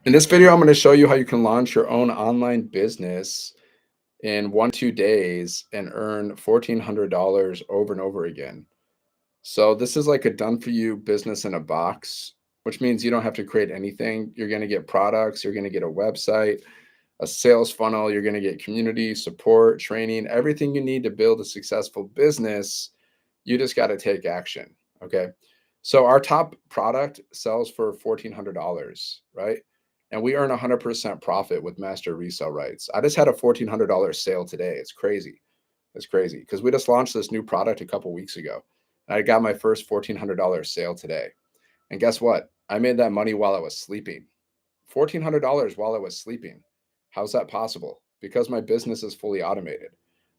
In this video, I'm going to show you how you can launch your own online business in 1 to 2 days and earn $1,400 over and over again. So this is like a done for you business in a box, which means you don't have to create anything. You're going to get products, you're going to get a website, a sales funnel, you're going to get community support, training, everything you need to build a successful business. You just got to take action. Okay. So our top product sells for $1,400, right? And we earn 100% profit with master resale rights. I just had a $1,400 sale today. It's crazy. It's crazy because we just launched this new product a couple weeks ago. I got my first $1,400 sale today. And guess what? I made that money while I was sleeping. $1,400 while I was sleeping. How's that possible? Because my business is fully automated.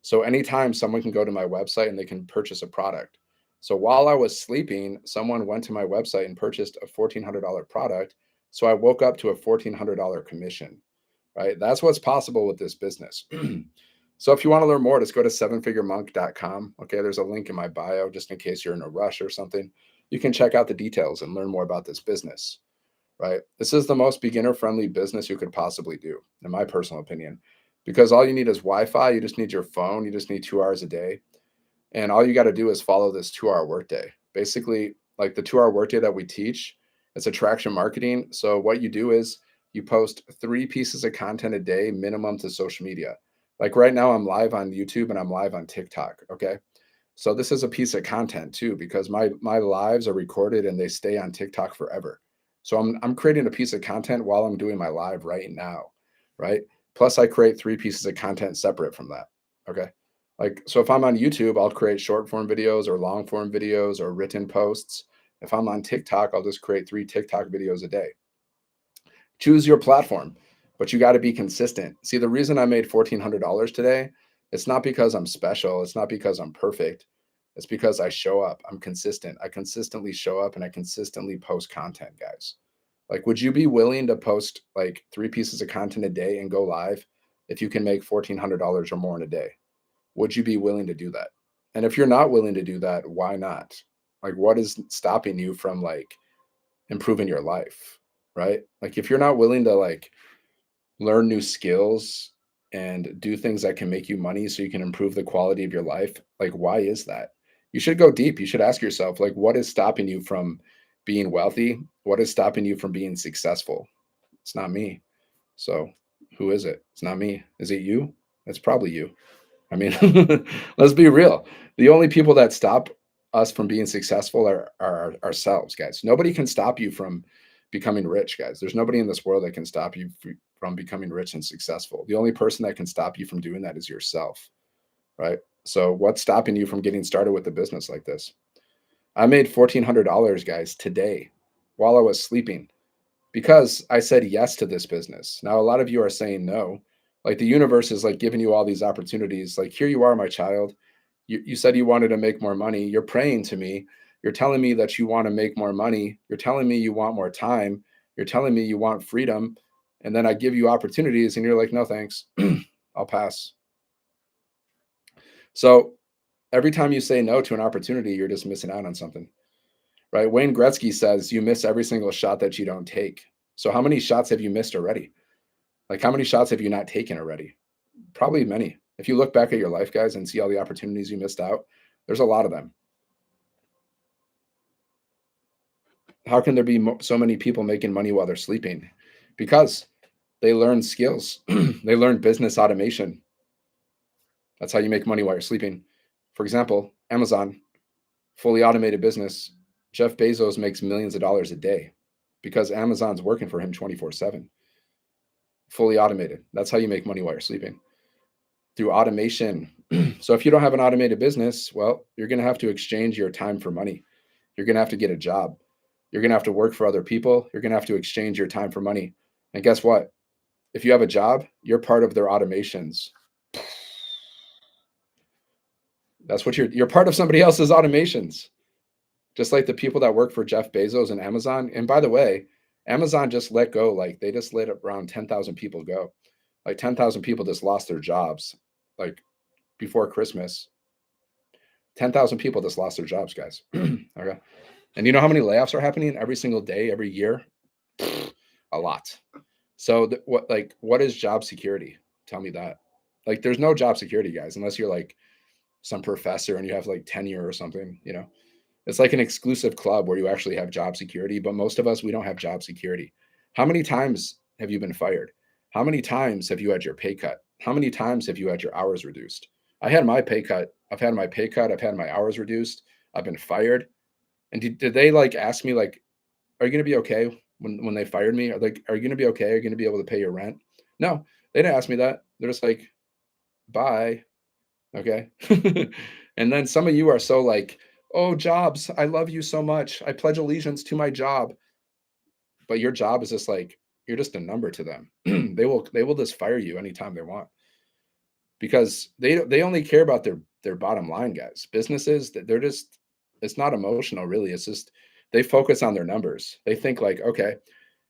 So anytime someone can go to my website and they can purchase a product. So while I was sleeping, someone went to my website and purchased a $1,400 product. So I woke up to a $1,400 commission, right? That's what's possible with this business. So if you want to learn more, just go to sevenfiguremonk.com. Okay, there's a link in my bio just in case you're in a rush or something. You can check out the details and learn more about this business, right? This is the most beginner friendly business you could possibly do, in my personal opinion, because all you need is Wi Fi. You just need your phone. You just need 2 hours a day. And all you got to do is follow this 2 hour workday. Basically, like the 2 hour workday that we teach, it's attraction marketing. So what you do is you post 3 pieces of content a day minimum to social media. Like right now, I'm live on YouTube and I'm live on TikTok. Okay. So this is a piece of content too, because my lives are recorded and they stay on TikTok forever. So I'm creating a piece of content while I'm doing my live right now, right? Plus I create 3 pieces of content separate from that. Okay. Like so if I'm on YouTube, I'll create short form videos or long form videos or written posts. If I'm on TikTok, I'll just create 3 TikTok videos a day. Choose your platform, but you got to be consistent. See, the reason I made $1,400 today, it's not because I'm special. It's not because I'm perfect. It's because I show up. I'm consistent. I consistently show up and I consistently post content, guys. Like, would you be willing to post like 3 pieces of content a day and go live if you can make $1,400 or more in a day? Would you be willing to do that? And if you're not willing to do that, why not? Like, what is stopping you from like improving your life, right? Like if you're not willing to like learn new skills and do things that can make you money so you can improve the quality of your life, like why is that? You should go deep. You should ask yourself like what is stopping you from being wealthy? What is stopping you from being successful? It's not me. So who is it? It's not me. Is it you? It's probably you. I mean, let's be real. The only people that stop us from being successful are ourselves, guys. Nobody can stop you from becoming rich, guys. There's nobody in this world that can stop you from becoming rich and successful. The only person that can stop you from doing that is yourself, right? So, what's stopping you from getting started with a business like this? I made $1,400, guys, today while I was sleeping because I said yes to this business. Now, a lot of you are saying no. Like the universe is like giving you all these opportunities. Like, here you are, my child. You said you wanted to make more money. You're praying to me. You're telling me that you want to make more money. You're telling me you want more time. You're telling me you want freedom. And then I give you opportunities and you're like, no, thanks. I'll pass. So every time you say no to an opportunity, you're just missing out on something, right? Wayne Gretzky says you miss every single shot that you don't take. So how many shots have you missed already? Like, how many shots have you not taken already? Probably many. If you look back at your life, guys, and see all the opportunities you missed out, there's a lot of them. How can there be so many people making money while they're sleeping? Because they learn skills, they learn business automation. That's how you make money while you're sleeping. For example, Amazon, fully automated business. Jeff Bezos makes millions of dollars a day because Amazon's working for him 24/7. Fully automated. That's how you make money while you're sleeping through automation. So if you don't have an automated business, well, you're going to have to exchange your time for money. You're going to have to get a job. You're going to have to work for other people. You're going to have to exchange your time for money. And guess what? If you have a job, you're part of their automations. That's what you're part of somebody else's automations. Just like the people that work for Jeff Bezos and Amazon. And by the way, Amazon just let go, like they just let around 10,000 people go. Like 10,000 people just lost their jobs like before Christmas. 10,000 people just lost their jobs, guys. Okay. And you know how many layoffs are happening every single day, every year? A lot. So what is job security? Tell me that. Like there's no job security, guys, unless you're like some professor and you have like tenure or something, you know. It's like an exclusive club where you actually have job security, but most of us we don't have job security. How many times have you been fired? How many times have you had your pay cut? How many times have you had your hours reduced? I had my pay cut. I've had my pay cut. I've had my hours reduced. I've been fired. And did they like ask me like, are you going to be okay when they fired me? Are you going to be okay? Are you going to be able to pay your rent? No, they didn't ask me that. They're just like, bye. Okay. And then some of you are so like, oh, jobs, I love you so much. I pledge allegiance to my job. But your job is just like, you're just a number to them. They will just fire you anytime they want because they only care about their bottom line, guys. Businesses that they're just it's not emotional really. It's just they focus on their numbers. They think like, okay,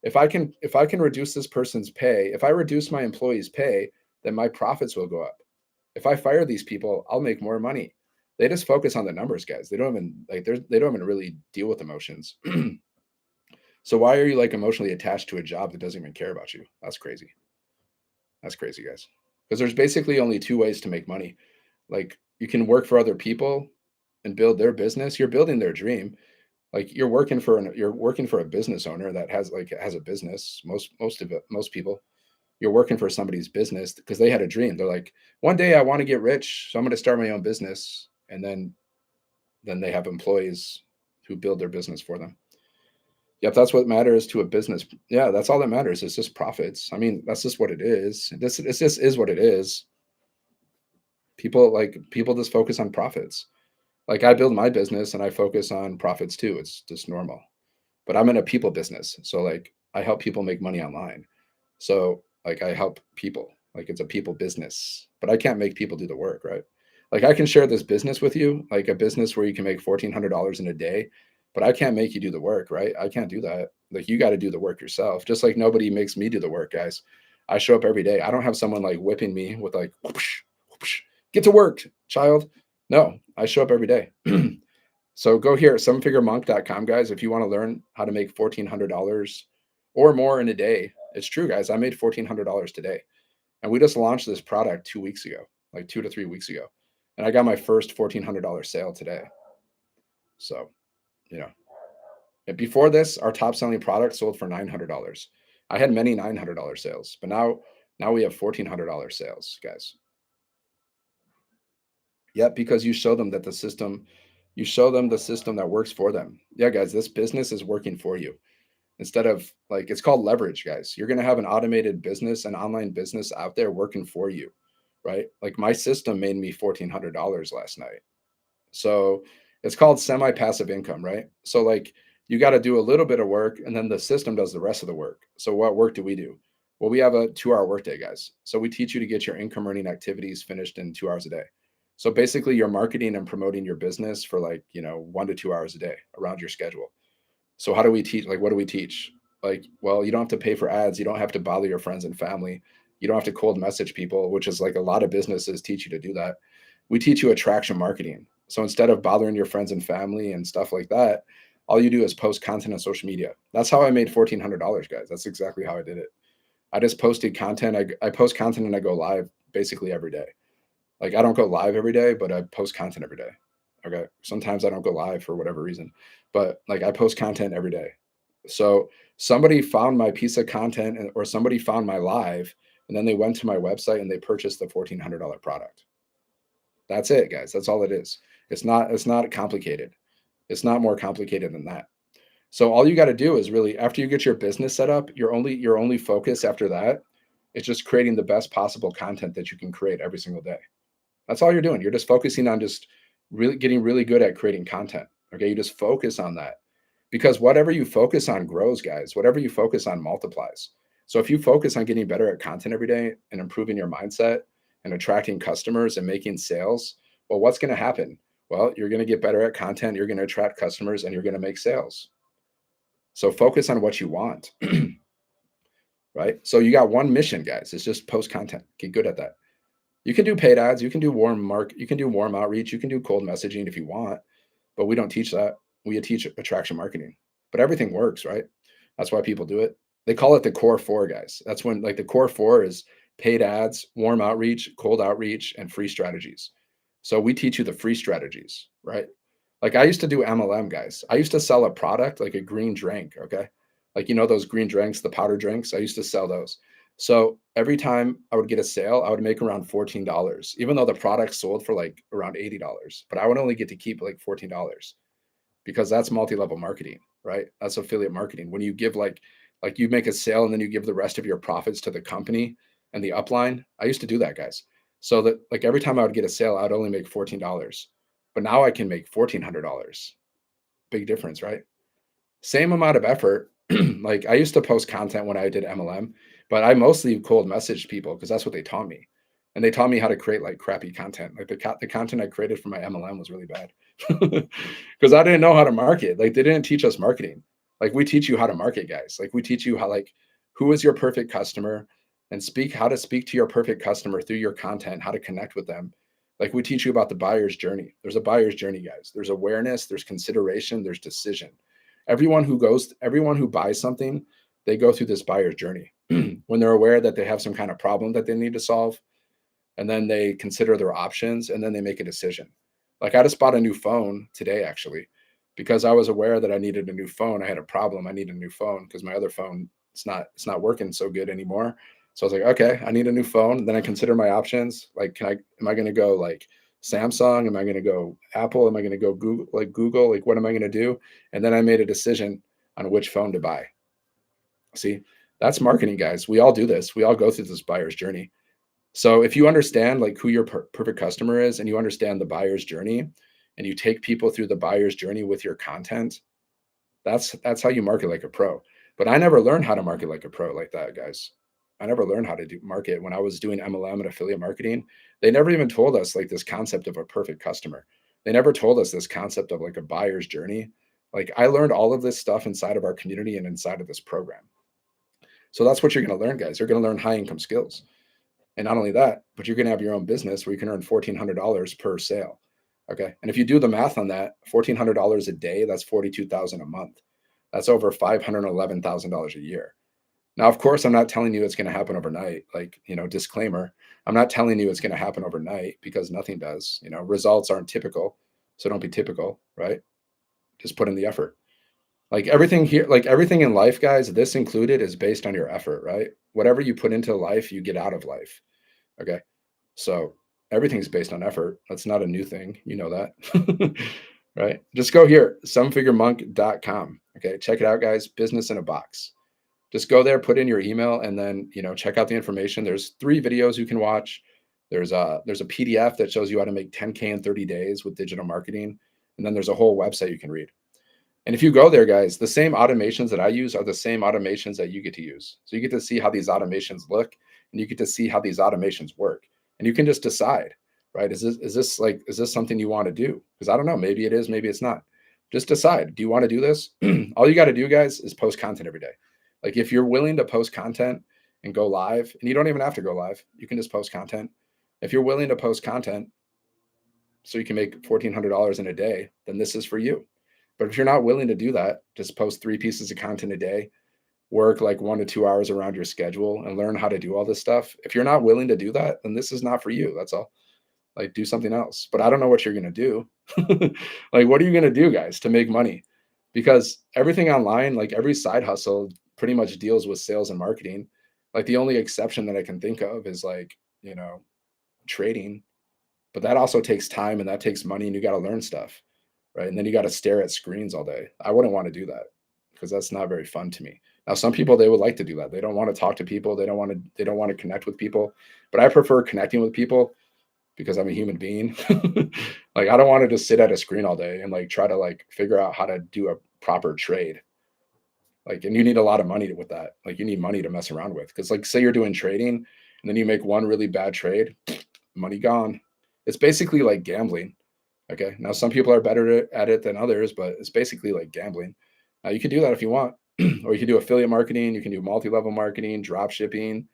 if I can reduce this person's pay, if I reduce my employees' pay, then my profits will go up. If I fire these people, I'll make more money. They just focus on the numbers, guys. They don't even like they don't even really deal with emotions. So why are you like emotionally attached to a job that doesn't even care about you? That's crazy. That's crazy, guys. Because there's basically only two ways to make money. Like you can work for other people and build their business. You're building their dream. Like you're working for a business owner that has a business. Most people you're working for somebody's business because they had a dream. They're like, one day I want to get rich, so I'm going to start my own business, and then they have employees who build their business for them. Yep, that's what matters to a business. Yeah, that's all that matters. It's just profits. I mean, that's just what it is. This it just is what it is. People just focus on profits. Like I build my business and I focus on profits too. It's just normal. But I'm in a people business. So like I help people make money online. So like I help people. Like it's a people business. But I can't make people do the work, right? Like I can share this business with you, like a business where you can make $1,400 in a day, but I can't make you do the work, right? I can't do that. Like you got to do the work yourself. Just like nobody makes me do the work, guys. I show up every day. I don't have someone like whipping me with like whoosh, whoosh, get to work, child. No, I show up every day. So go here, sevenfiguremonk.com, guys, if you want to learn how to make $1,400 or more in a day. It's true, guys. I made $1,400 today. And we just launched this product 2 weeks ago, like 2 to 3 weeks ago. And I got my first $1,400 sale today. So, you know, and before this, our top selling product sold for $900. I had many $900 sales, but now we have $1,400 sales, guys. Yep, because you show them the system that works for them. Yeah, guys, this business is working for you. Instead of like it's called leverage, guys. You're going to have an automated business, an online business out there working for you, right? Like my system made me $1,400 last night. So it's called semi-passive income, right? So like you got to do a little bit of work and then the system does the rest of the work. So what work do we do? Well, we have a 2 hour workday, guys. So we teach you to get your income earning activities finished in 2 hours a day. So basically you're marketing and promoting your business for like, 1 to 2 hours a day around your schedule. So how do we teach? Like, what do we teach? Like, well, you don't have to pay for ads. You don't have to bother your friends and family. You don't have to cold message people, which is like a lot of businesses teach you to do that. We teach you attraction marketing. So instead of bothering your friends and family and stuff like that, all you do is post content on social media. That's how I made $1,400, guys. That's exactly how I did it. I just posted content. I post content and I go live basically every day. Like I don't go live every day, but I post content every day. Okay. Sometimes I don't go live for whatever reason, but like I post content every day. So somebody found my piece of content or somebody found my live and then they went to my website and they purchased the $1,400 product. That's it, guys. That's all it is. It's not complicated. It's not more complicated than that. So all you got to do is really after you get your business set up, your only focus after that is just creating the best possible content that you can create every single day. That's all you're doing. You're just focusing on just really getting really good at creating content. Okay. You just focus on that because whatever you focus on grows, guys. Whatever you focus on multiplies. So if you focus on getting better at content every day and improving your mindset and attracting customers and making sales, well, what's going to happen? Well, you're going to get better at content. You're going to attract customers and you're going to make sales. So focus on what you want, right? So you got one mission, guys. It's just post content. Get good at that. You can do paid ads, you can do warm outreach, you can do cold messaging if you want, but we don't teach that. We teach attraction marketing. But everything works, right? That's why people do it. They call it the core four, guys. That's when like the core four is paid ads, warm outreach, cold outreach, and free strategies. So we teach you the free strategies, right? Like I used to do MLM, guys. I used to sell a product like a green drink, okay? Like those green drinks, the powder drinks. I used to sell those. So every time I would get a sale, I would make around $14, even though the product sold for like around $80. But I would only get to keep like $14 because that's multi-level marketing, right? That's affiliate marketing. When you give like you make a sale and then you give the rest of your profits to the company and the upline. I used to do that, guys. So that like every time I would get a sale, I'd only make $14. But now I can make $1,400. Big difference, right? Same amount of effort. Like I used to post content when I did MLM, but I mostly cold messaged people because that's what they taught me. And they taught me how to create like crappy content. Like the content I created for my MLM was really bad because I didn't know how to market. Like they didn't teach us marketing. Like we teach you how to market, guys. Like we teach you how like who is your perfect customer and speak how to speak to your perfect customer through your content, how to connect with them. Like we teach you about the buyer's journey. There's a buyer's journey, guys. There's awareness, there's consideration, there's decision. Everyone who buys something, they go through this buyer's journey. When they're aware that they have some kind of problem that they need to solve, and then they consider their options, and then they make a decision. Like I just bought a new phone today, actually, because I was aware that I needed a new phone. I had a problem. I need a new phone because my other phone it's not working so good anymore. So I was like, okay, I need a new phone. Then I consider my options. Like, am I going to go like Samsung? Am I going to go Apple? Am I going to go Google? Like Google? Like what am I going to do? And then I made a decision on which phone to buy. See, that's marketing, guys. We all do this. We all go through this buyer's journey. So if you understand like who your perfect customer is and you understand the buyer's journey and you take people through the buyer's journey with your content, that's how you market like a pro. But I never learned how to market like a pro like that, guys. I never learned how to do market when I was doing MLM and affiliate marketing. They never even told us like this concept of a perfect customer. They never told us this concept of like a buyer's journey. Like I learned all of this stuff inside of our community and inside of this program. So that's what you're going to learn, guys. You're going to learn high income skills. And not only that, but you're going to have your own business where you can earn $1,400 per sale. Okay. And if you do the math on that, $1,400 a day, that's 42,000 a month. That's over $511,000 a year. Now, of course, I'm not telling you it's going to happen overnight. Like, disclaimer, I'm not telling you it's going to happen overnight because nothing does. Results aren't typical. So don't be typical, right? Just put in the effort. Like everything here, like everything in life, guys, this included is based on your effort, right? Whatever you put into life, you get out of life. Okay. So everything's based on effort. That's not a new thing. You know that. Right? Just go here, sevenfiguremonk.com. Okay. Check it out, guys. Business in a box. Just go there, put in your email, and then check out the information. There's 3 videos you can watch. There's a PDF that shows you how to make 10K in 30 days with digital marketing. And then there's a whole website you can read. And if you go there, guys, the same automations that I use are the same automations that you get to use. So you get to see how these automations look and you get to see how these automations work. And you can just decide, right? Is this something you want to do? Because I don't know, maybe it is, maybe it's not. Just decide. Do you want to do this? All you got to do, guys, is post content every day. Like if you're willing to post content and go live, and you don't even have to go live, you can just post content. If you're willing to post content so you can make $1,400 in a day, then this is for you. But if you're not willing to do that, just post 3 pieces of content a day, work like 1 to 2 hours around your schedule and learn how to do all this stuff. If you're not willing to do that, then this is not for you. That's all. Like do something else. But I don't know what you're going to do. Like what are you going to do, guys, to make money? Because everything online, like every side hustle pretty much deals with sales and marketing. Like the only exception that I can think of is like, trading, but that also takes time and that takes money and you got to learn stuff, right? And then you got to stare at screens all day. I wouldn't want to do that because that's not very fun to me. Now, some people they would like to do that. They don't want to talk to people. They don't want to connect with people. But I prefer connecting with people because I'm a human being. Like I don't want to just sit at a screen all day and like try to like figure out how to do a proper trade. Like, and you need a lot of money with that. Like you need money to mess around with. Because like say you're doing trading and then you make one really bad trade, money gone. It's basically like gambling. Okay. Now, some people are better at it than others, but it's basically like gambling. Now, you can do that if you want, or you can do affiliate marketing. You can do multi-level marketing, drop shipping,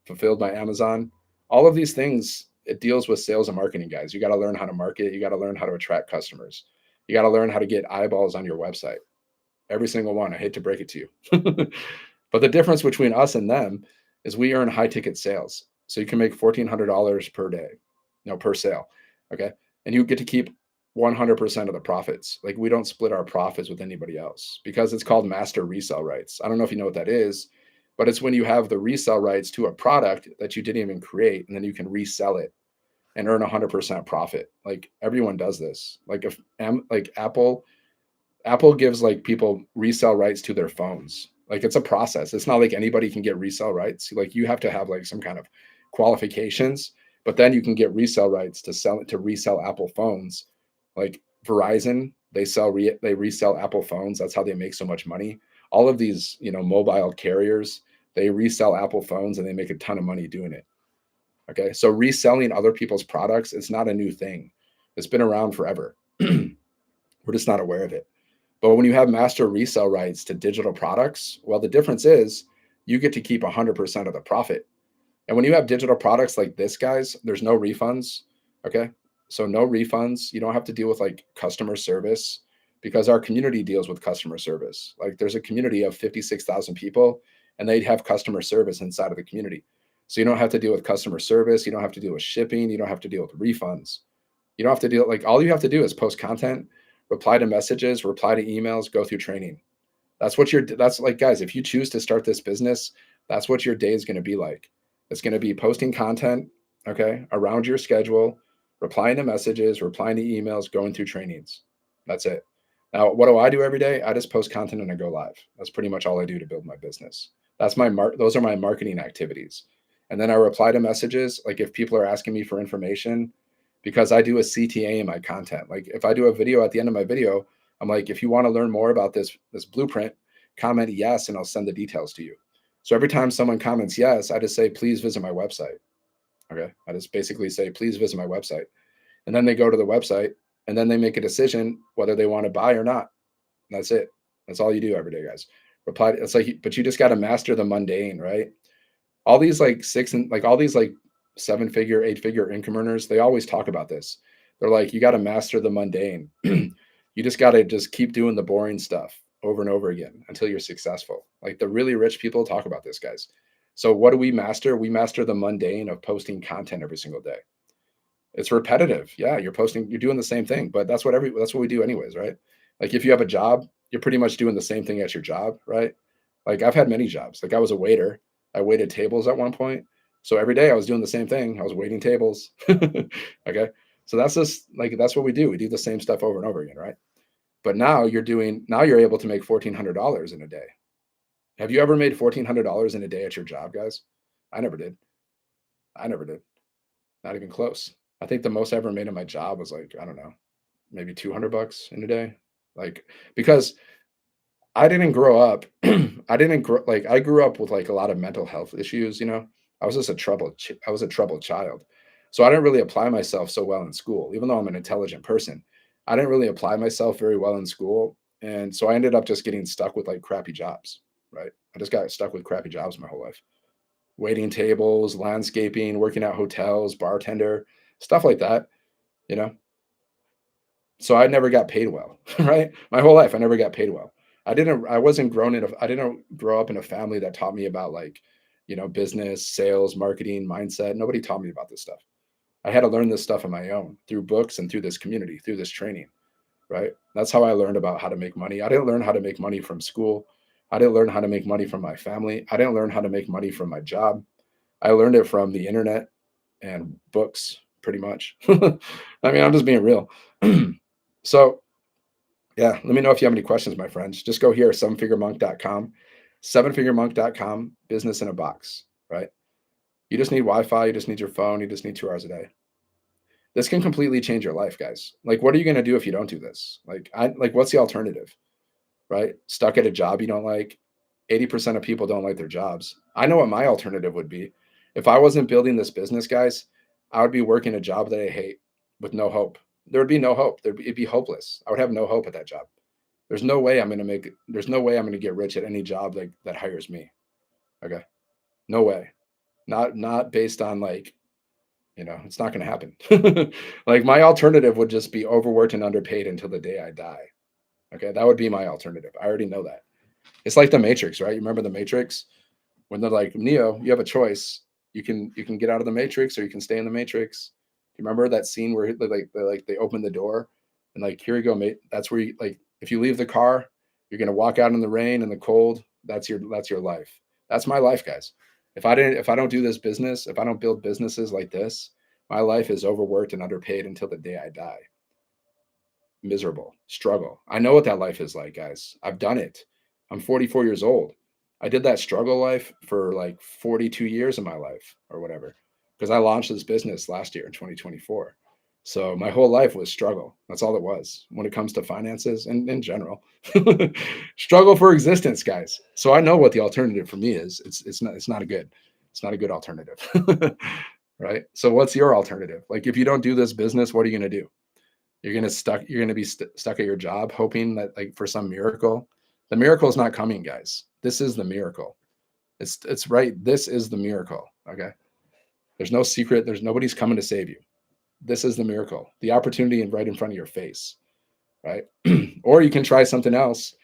fulfilled by Amazon. All of these things, it deals with sales and marketing, guys. You got to learn how to market. You got to learn how to attract customers. You got to learn how to get eyeballs on your website. Every single one. I hate to break it to you. But the difference between us and them is we earn high ticket sales. So you can make $1,400 per day, per sale. Okay. And you get to keep 100% of the profits. Like we don't split our profits with anybody else because it's called master resale rights. I don't know if you know what that is, but it's when you have the resale rights to a product that you didn't even create and then you can resell it and earn 100% profit. Like everyone does this. Like if like Apple gives like people resale rights to their phones. Like it's a process. It's not like anybody can get resale rights. Like you have to have like some kind of qualifications, but then you can get resale rights to resell Apple phones. Like Verizon, they resell Apple phones. That's how they make so much money. All of these, mobile carriers, they resell Apple phones and they make a ton of money doing it. Okay? So reselling other people's products is not a new thing. It's been around forever. We're just not aware of it. But when you have master resale rights to digital products, well, the difference is you get to keep 100% of the profit. And when you have digital products like this, guys, there's no refunds. Okay. So no refunds. You don't have to deal with like customer service because our community deals with customer service. Like there's a community of 56,000 people and they have customer service inside of the community. So you don't have to deal with customer service. You don't have to deal with shipping. You don't have to deal with refunds. You don't have to deal like all you have to do is post content, reply to messages, reply to emails, go through training. That's like guys, if you choose to start this business, that's what your day is going to be like. It's going to be posting content, okay, around your schedule, replying to messages, replying to emails, going through trainings. That's it. Now, what do I do every day? I just post content and I go live. That's pretty much all I do to build my business. Those are my marketing activities. And then I reply to messages like if people are asking me for information because I do a CTA in my content. Like if I do a video at the end of my video, I'm like, if you want to learn more about this blueprint, comment yes, and I'll send the details to you. So every time someone comments yes, I just say, please visit my website. Okay. I just basically say, please visit my website. And then they go to the website and then they make a decision whether they want to buy or not. And that's it. That's all you do every day, guys. Reply. It's like, but you just got to master the mundane, right? All these like all these like 7-figure, 8-figure income earners, they always talk about this. They're like, you got to master the mundane. You just got to just keep doing the boring stuff over and over again until you're successful. Like the really rich people talk about this, guys. So what do we master? We master the mundane of posting content every single day. It's repetitive. Yeah, you're doing the same thing, but that's what we do anyways, right? Like if you have a job, you're pretty much doing the same thing as your job, right? Like I've had many jobs. Like I was a waiter. I waited tables at one point. So every day I was doing the same thing. I was waiting tables. Okay. So that's just like that's what we do. We do the same stuff over and over again, right? But now you're able to make $1,400 in a day. Have you ever made $1,400 in a day at your job, guys? I never did. I never did. Not even close. I think the most I ever made in my job was like, I don't know, maybe $200 in a day. Like, because I didn't grow up, I grew up with like a lot of mental health issues. I was just I was a troubled child. So I didn't really apply myself so well in school, even though I'm an intelligent person. I didn't really apply myself very well in school. And so I ended up just getting stuck with like crappy jobs, right? I just got stuck with crappy jobs my whole life. Waiting tables, landscaping, working at hotels, bartender, stuff like that, you know? So I never got paid well, right? My whole life, I never got paid well. I didn't grow up in a family that taught me about like, business, sales, marketing, mindset. Nobody taught me about this stuff. I had to learn this stuff on my own through books and through this community, through this training, right? That's how I learned about how to make money. I didn't learn how to make money from school. I didn't learn how to make money from my family. I didn't learn how to make money from my job. I learned it from the internet and books, pretty much. I mean, I'm just being real. So, yeah, let me know if you have any questions, my friends. Just go here, sevenfiguremonk.com, sevenfiguremonk.com, business in a box, right? You just need Wi Fi. You just need your phone. You just need 2 hours a day. This can completely change your life, guys. Like, what are you going to do if you don't do this? What's the alternative, right? Stuck at a job you don't like. 80% of people don't like their jobs. I know what my alternative would be. If I wasn't building this business, guys, I would be working a job that I hate with no hope. There would be no hope. It'd be hopeless. I would have no hope at that job. There's no way I'm going to get rich at any job that hires me. Okay. No way. Not based on it's not going to happen. Like my alternative would just be overworked and underpaid until the day I die. Okay. That would be my alternative. I already know that. It's like the Matrix, right? You remember the Matrix when they're like, Neo, you have a choice. You can get out of the Matrix or you can stay in the Matrix. You remember that scene where they open the door and like, here you go, mate. That's where you like, if you leave the car, you're gonna walk out in the rain and the cold. That's your life. That's my life, guys. If I don't do this business, if I don't build businesses like this, my life is overworked and underpaid until the day I die. Miserable, struggle. I know what that life is like, guys. I've done it. I'm 44 years old. I did that struggle life for like 42 years of my life or whatever, because I launched this business last year in 2024. So my whole life was struggle. That's all it was when it comes to finances and in general. Struggle for existence, guys. So I know what the alternative for me is. It's not a good alternative. Right? So what's your alternative? Like if you don't do this business, what are you going to do? You're gonna be stuck at your job hoping that like for some miracle. The miracle is not coming, guys. This is the miracle. It's right. This is the miracle. Okay. There's no secret. There's nobody's coming to save you. This is the miracle. The opportunity right in front of your face. Right. Or you can try something else.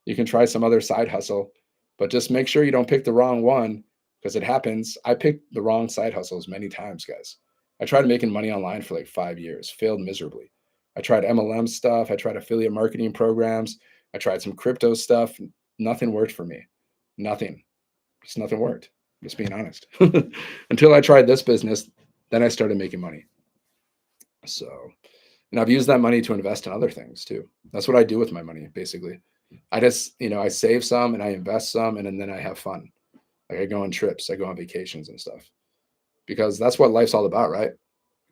You can try some other side hustle, but just make sure you don't pick the wrong one because it happens. I picked the wrong side hustles many times, guys. I tried making money online for like 5 years, failed miserably. I tried MLM stuff. I tried affiliate marketing programs. I tried some crypto stuff. Nothing worked for me. Nothing. Just nothing worked. Just being honest. Until I tried this business, then I started making money. So, and I've used that money to invest in other things too. That's what I do with my money, basically. I just, I save some and I invest some and then I have fun. Like I go on trips, I go on vacations and stuff. Because that's what life's all about, right?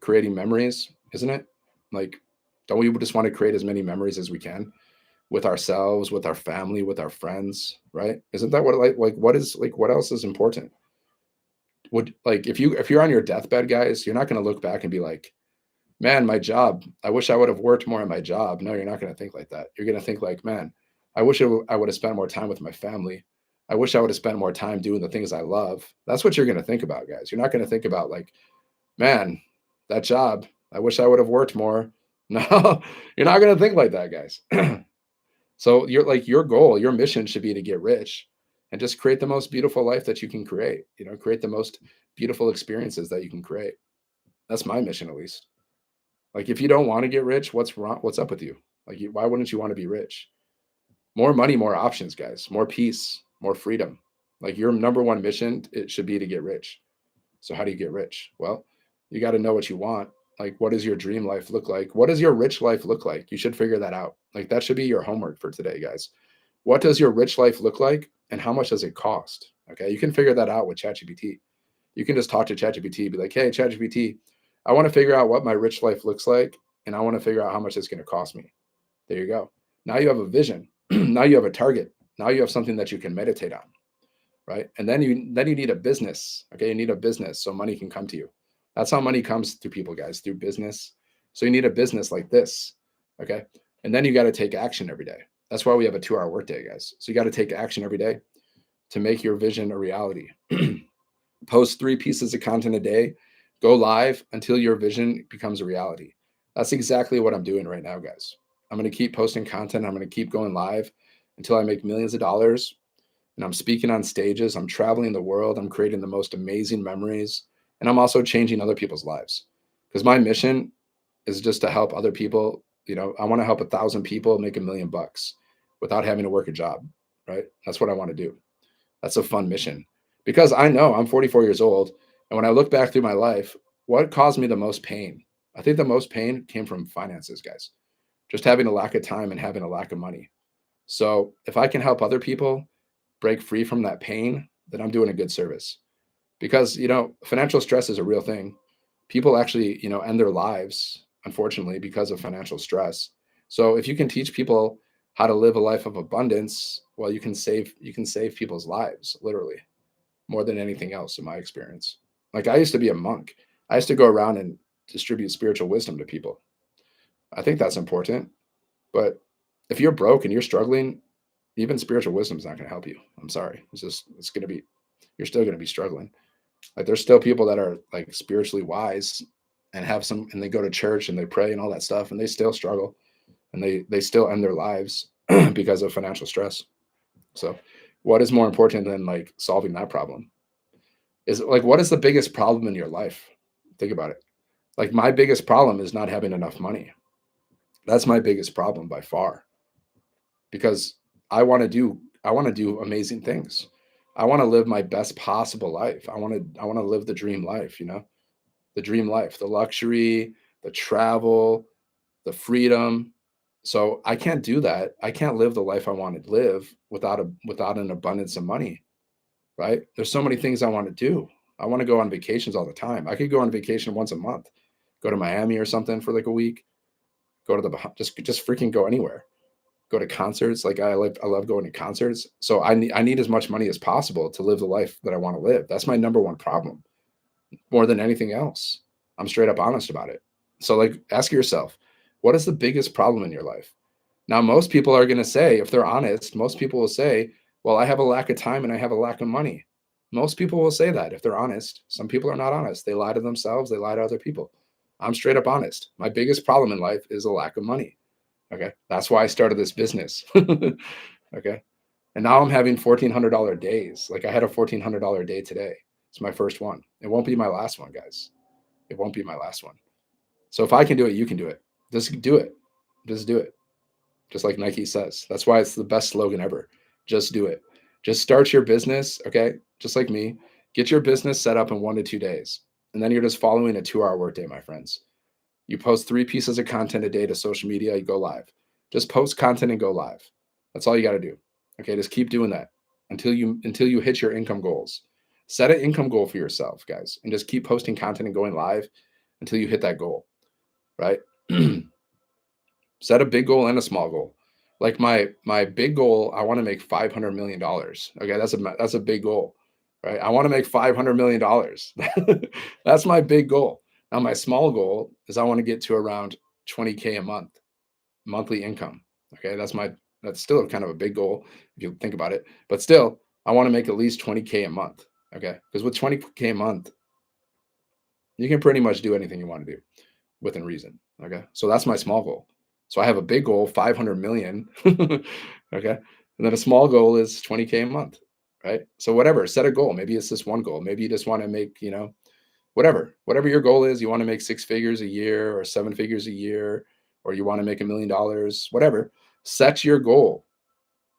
Creating memories, isn't it? Like, don't we just want to create as many memories as we can with ourselves, with our family, with our friends, right? Isn't that what what else is important? Would like if you're on your deathbed, guys, you're not going to look back and be like, man, my job, I wish I would have worked more in my job. No, you're not going to think like that. You're going to think like, man, I wish I would have spent more time with my family. I wish I would have spent more time doing the things I love. That's what you're going to think about, guys. You're not going to think about like, man, that job, I wish I would have worked more. No, you're not going to think like that, guys. So you're like your goal, your mission should be to get rich and just create the most beautiful life that you can create, create the most beautiful experiences that you can create. That's my mission, at least. Like if you don't want to get rich, what's wrong? What's up with you? Like why wouldn't you want to be rich? More money, more options, guys. More peace, more freedom. Like your number one mission, it should be to get rich. So how do you get rich? Well, you got to know what you want. Like what does your dream life look like? What does your rich life look like? You should figure that out. Like that should be your homework for today, guys. What does your rich life look like and how much does it cost? Okay? You can figure that out with ChatGPT. You can just talk to ChatGPT, be like, "Hey, ChatGPT, I want to figure out what my rich life looks like and I want to figure out how much it's going to cost me." There you go. Now you have a vision. Now you have a target. Now you have something that you can meditate on, right? And then you need a business. Okay, you need a business so money can come to you. That's how money comes to people, guys, through business. So you need a business like this, okay? And then you got to take action every day. That's why we have a 2-hour workday, guys. So you got to take action every day to make your vision a reality. Post 3 pieces of content a day. Go live until your vision becomes a reality. That's exactly what I'm doing right now, guys. I'm going to keep posting content. I'm going to keep going live until I make millions of dollars. And I'm speaking on stages. I'm traveling the world. I'm creating the most amazing memories. And I'm also changing other people's lives because my mission is just to help other people. I want to help 1,000 people make $1,000,000 without having to work a job, right? That's what I want to do. That's a fun mission because I know I'm 44 years old. And when I look back through my life, what caused me the most pain? I think the most pain came from finances, guys, just having a lack of time and having a lack of money. So if I can help other people break free from that pain, then I'm doing a good service because, financial stress is a real thing. People actually, end their lives, unfortunately, because of financial stress. So if you can teach people how to live a life of abundance, well, you can save people's lives, literally, more than anything else in my experience. Like I used to be a monk. I used to go around and distribute spiritual wisdom to people. I think that's important. But if you're broke and you're struggling, even spiritual wisdom is not going to help you. I'm sorry. It's going to be, you're still going to be struggling. Like there's still people that are like spiritually wise and and they go to church and they pray and all that stuff, and they still struggle and they still end their lives because of financial stress. So what is more important than like solving that problem? Is like, what is the biggest problem in your life? Think about it. Like my biggest problem is not having enough money. That's my biggest problem by far, because I want to do amazing things. I want to live my best possible life. I want to live the dream life, you know? The dream life, the luxury, the travel, the freedom. So I can't do that. I can't live the life I want to live without an abundance of money, right? There's so many things I want to do. I want to go on vacations all the time. I could go on vacation once a month, go to Miami or something for like a week, go to the just freaking go anywhere. Go to concerts. Like I love going to concerts. So I need as much money as possible to live the life that I want to live. That's my number one problem, more than anything else. I'm straight up honest about it. So like ask yourself, what is the biggest problem in your life? Now most people are going to say, if they're honest, most people will say, well, I have a lack of time and I have a lack of money. Most people will say that if they're honest. Some people are not honest. They lie to themselves, they lie to other people. I'm straight up honest. My biggest problem in life is a lack of money. Okay. That's why I started this business. Okay. And now I'm having $1,400 days. Like I had a $1,400 day today. It's my first one. It won't be my last one, guys. It won't be my last one. So if I can do it, you can do it. Just do it. Just do it. Just like Nike says. That's why it's the best slogan ever. Just do it. Just start your business. Okay. Just like me. Get your business set up in 1 to 2 days. And then you're just following a 2 hour workday, my friends. You post 3 pieces of content a day to social media, you go live. Just post content and go live. That's all you got to do. Okay, just keep doing that until you hit your income goals. Set an income goal for yourself, guys, and just keep posting content and going live until you hit that goal, right? Set a big goal and a small goal. Like my big goal, I want to make $500 million. Okay, that's a big goal, right? I want to make $500 million. That's my big goal. Now my small goal is I want to get to around 20K a month, monthly income. Okay, that's still kind of a big goal if you think about it, but still I want to make at least 20K a month. Okay, because with 20K a month, you can pretty much do anything you want to do within reason. Okay. So that's my small goal. So I have a big goal, 500 million. Okay. And then a small goal is 20K a month. Right. So whatever, set a goal. Maybe it's this one goal. Maybe you just want to make, whatever your goal is, you want to make 6 figures a year or 7 figures a year, or you want to make $1 million, whatever. Set your goal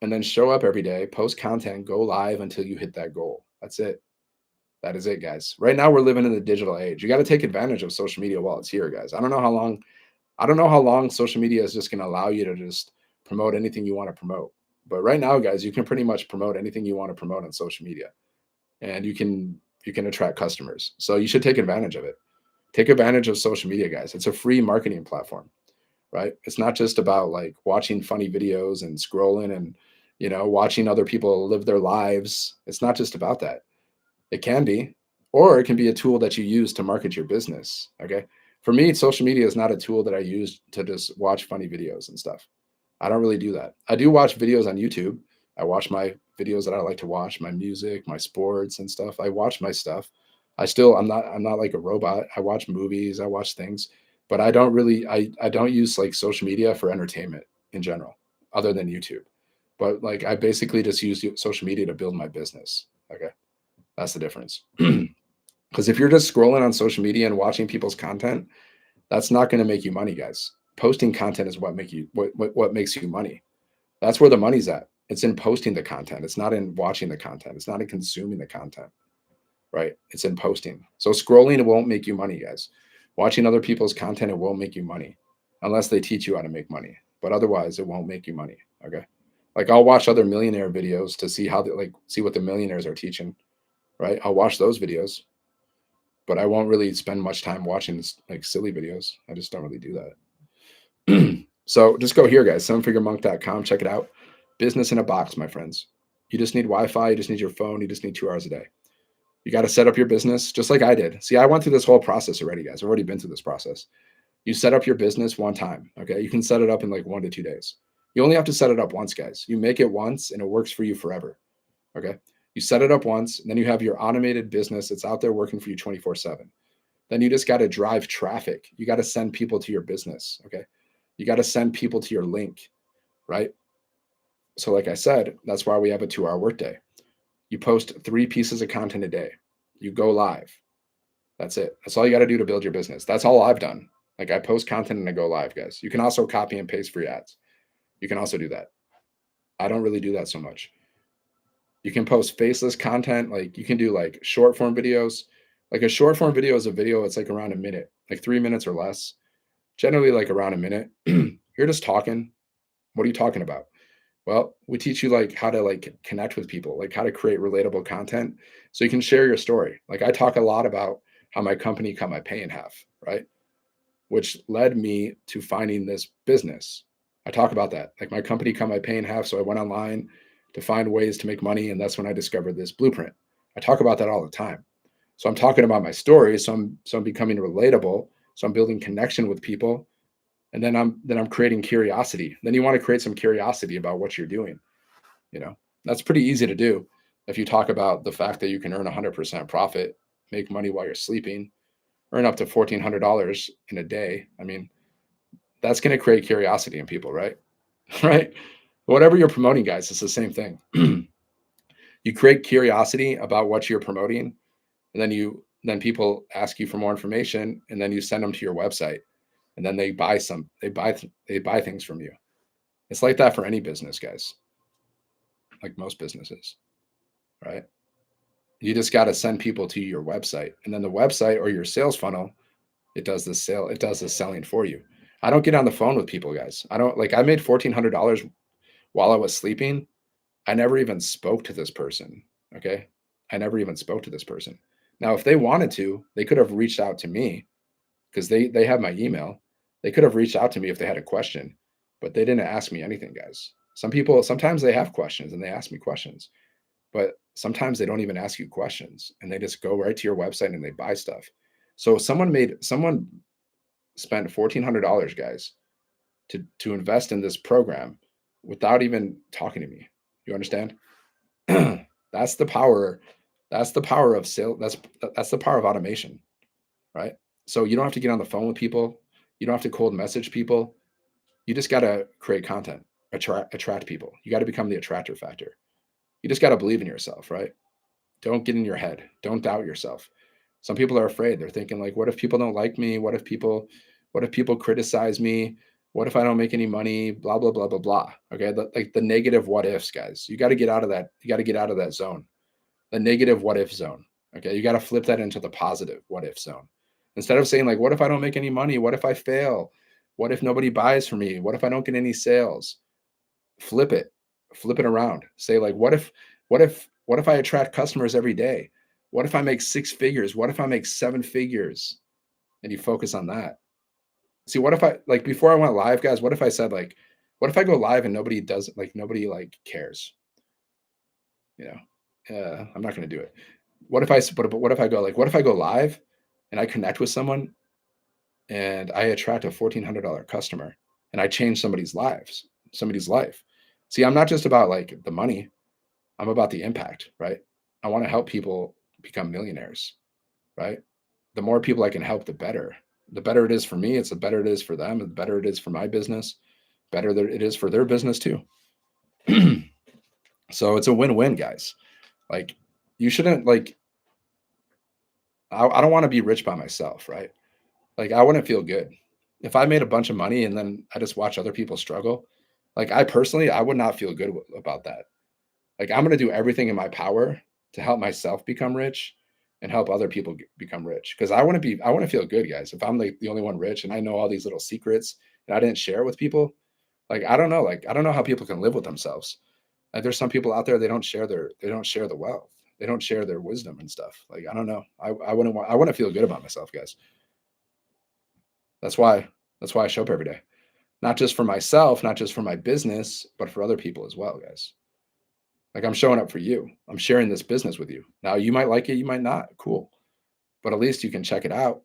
and then show up every day, post content, go live until you hit that goal. That's it. That is it, guys. Right now, we're living in the digital age. You got to take advantage of social media while it's here, guys. I don't know how long social media is just going to allow you to just promote anything you want to promote. But right now, guys, you can pretty much promote anything you want to promote on social media, and you can attract customers. So you should take advantage of it. Take advantage of social media, guys. It's a free marketing platform, right? It's not just about like watching funny videos and scrolling and watching other people live their lives. It's not just about that. It can be, or it can be a tool that you use to market your business. Okay. For me, social media is not a tool that I use to just watch funny videos and stuff. I don't really do that. I do watch videos on YouTube. I watch my videos that I like to watch, my music, my sports and stuff. I watch my stuff. I'm not like a robot. I watch movies, I watch things, but I don't use like social media for entertainment in general, other than YouTube. But like I basically just use social media to build my business. Okay. That's the difference. Because if you're just scrolling on social media and watching people's content, that's not going to make you money, guys. Posting content is what makes you money. That's where the money's at. It's in posting the content. It's not in watching the content. It's not in consuming the content, right? It's in posting. So scrolling, it won't make you money, guys. Watching other people's content, it won't make you money unless they teach you how to make money. But otherwise, it won't make you money. Okay. Like I'll watch other millionaire videos to see how see what the millionaires are teaching, right? I'll watch those videos, but I won't really spend much time watching like silly videos. I just don't really do that. So just go here, guys, sevenfiguremonk.com. Check it out. Business in a box, my friends. You just need Wi-Fi. You just need your phone. You just need 2 hours a day. You got to set up your business just like I did. See, I went through this whole process already, guys. I've already been through this process. You set up your business one time. Okay. You can set it up in like 1 to 2 days. You only have to set it up once, guys. You make it once and it works for you forever. Okay. You set it up once, and then you have your automated business that's out there working for you 24/7. Then you just got to drive traffic. You got to send people to your business. Okay. You got to send people to your link, right? So, like I said, that's why we have a 2-hour workday. You post 3 pieces of content a day. You go live. That's it. That's all you got to do to build your business. That's all I've done. Like I post content and I go live, guys. You can also copy and paste free ads. You can also do that. I don't really do that so much. You can post faceless content. Like you can do like short form videos. Like a short form video is a video. It's like around a minute, like 3 minutes or less. Generally, like around a minute. You're just talking. What are you talking about? Well, we teach you like how to like connect with people, like how to create relatable content so you can share your story. Like I talk a lot about how my company cut my pay in half, right? Which led me to finding this business. I talk about that. Like my company cut my pay in half, so I went online to find ways to make money, and that's when I discovered this blueprint. I talk about that all the time. So I'm talking about my story, so I'm becoming relatable, so I'm building connection with people, and then I'm creating curiosity. Then you want to create some curiosity about what you're doing, you know. That's pretty easy to do if you talk about the fact that you can earn 100% profit, make money while you're sleeping, earn up to $1,400 in a day. I mean, that's going to create curiosity in people, right? Right? Whatever you're promoting, guys, it's the same thing. You create curiosity about what you're promoting, and then people ask you for more information, and then you send them to your website, and then they buy things from you. It's like that for any business, guys. Like most businesses, right? You just got to send people to your website, and then the website or your sales funnel, it does the selling for you. I don't get on the phone with people, guys. I don't like I made $1,400 while I was sleeping. I never even spoke to this person. Okay. I never even spoke to this person. Now, if they wanted to, they could have reached out to me because they have my email. They could have reached out to me if they had a question, but they didn't ask me anything, guys. Some people sometimes they have questions and they ask me questions, but sometimes they don't even ask you questions and they just go right to your website and they buy stuff. So someone spent $1,400, guys, to invest in this program without even talking to me. You understand? That's the power. That's the power of sale. That's the power of automation, right? So you don't have to get on the phone with people. You don't have to cold message people. You just got to create content, attract people. You got to become the attractor factor. You just got to believe in yourself, right? Don't get in your head. Don't doubt yourself. Some people are afraid. They're thinking like, what if people don't like me? What if people criticize me? What if I don't make any money? Blah blah blah blah blah. Okay, like the negative what ifs, guys. You got to get out of that. You got to get out of that zone, the negative what if zone. Okay, you got to flip that into the positive what if zone. Instead of saying like, what if I don't make any money? What if I fail? What if nobody buys from me? What if I don't get any sales? Flip it, flip it around. Say like, what if I attract customers every day? What if I make 6 figures? What if I make 7 figures? And you focus on that. See, what if I like before I went live, guys? What if I said like, what if I go live and nobody does like nobody like cares? You know, I'm not going to do it. What if I go like, what if I go live and I connect with someone and I attract a $1,400 customer and I change somebody's life. See, I'm not just about like the money. I'm about the impact, right? I want to help people become millionaires, right? The more people I can help, the better. The better it is for me, it's the better it is for them, the better it is for my business, better that it is for their business too. So it's a win-win, guys. Like you shouldn't like I don't want to be rich by myself, right? Like I wouldn't feel good. If I made a bunch of money and then I just watch other people struggle, like I personally, I would not feel good about that. Like I'm going to do everything in my power to help myself become rich and help other people become rich because I want to feel good, guys. If I'm like the only one rich and I know all these little secrets and I didn't share with people, like I don't know how people can live with themselves. Like there's some people out there they don't share the wealth. They don't share their wisdom and stuff. Like I don't know. I want to feel good about myself, guys. That's why I show up every day. Not just for myself, not just for my business, but for other people as well, guys. Like I'm showing up for you. I'm sharing this business with you. Now you might like it, you might not. Cool. But at least you can check it out.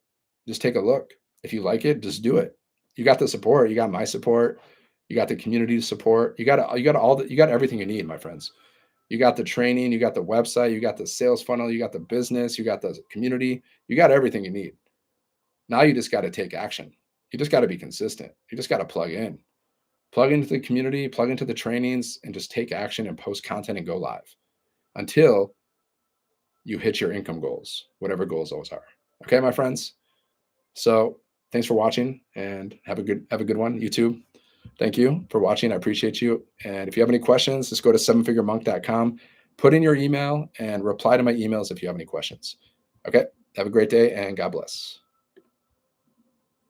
Just take a look. If you like it, just do it. You got the support. You got my support. You got the community support. You got everything you need, my friends. You got the training, you got the website, you got the sales funnel, you got the business, you got the community. You got everything you need. Now you just got to take action. You just got to be consistent. You just got to plug in. Plug into the community, plug into the trainings, and just take action and post content and go live until you hit your income goals, whatever goals those are. Okay, my friends. So thanks for watching and have a good one. YouTube. Thank you for watching. I appreciate you. And if you have any questions, just go to sevenfiguremonk.com, put in your email and reply to my emails if you have any questions. Okay. Have a great day and God bless.